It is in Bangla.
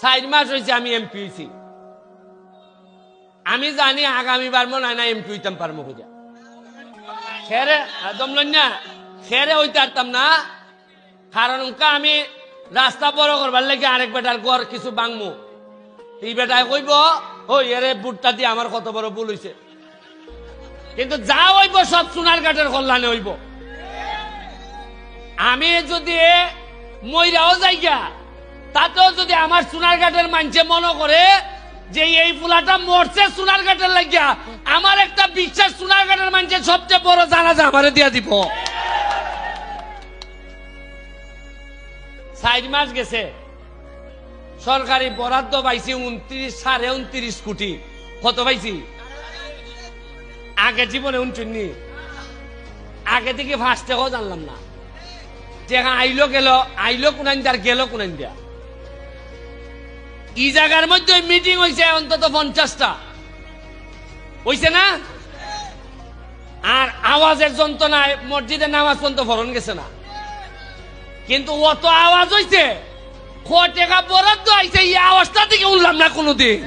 4 মাস হয়েছে আমি এমপি হয়েছি। আমি জানি আগামীবার মনে হয় না এমপি হইতাম পারবো খুঁজা। খেরে দমলন না, খেরে হইতে পারতাম না। কারণ আমি রাস্তা বড় করবার লাগে আরেক বেটার ঘর কিছু বাংমু। এই বেটায় কইব ওই এরে বুটটা দিয়ে আমার কত বড় ভুল হইছে। কিন্তু যা হইব সব সোনারঘাটের কল্যাণে হইব। আমি যদি মইরাও যাইগা তাতেও যদি আমার সোনারঘাটের মানুষে মনে করে যে এই ফুলাটা মরছে সোনারঘাটের লাগিয়া, আমার একটা বিশ্বাস সোনারঘাটের মানুষের সবচেয়ে বড় জানাজা আমারে দিয়া দিব। 4 মাস গেছে, সরকারি বরাদ্দ পাইছি 29.29 কোটি। কত পাইছি? আগে জীবনে 29, আগে থেকে 5 টাকাও জানলাম না। টাকা আইলো গেল, আইলো কোনাইন আর গেল কোনাইন দিয়া। এই জায়গার মধ্যে মিটিং হয়েছে অন্তত 50টা হয়েছে না? আর আওয়াজের যন্ত্রণায় মসজিদের নামাজ পর্যন্ত ফরন গেছে না। কিন্তু অত আওয়াজ হয়েছে, ক টাকা বরাদ্দ আইছে, এই আওয়াজটা থেকে উঠলাম না কোনোদিন।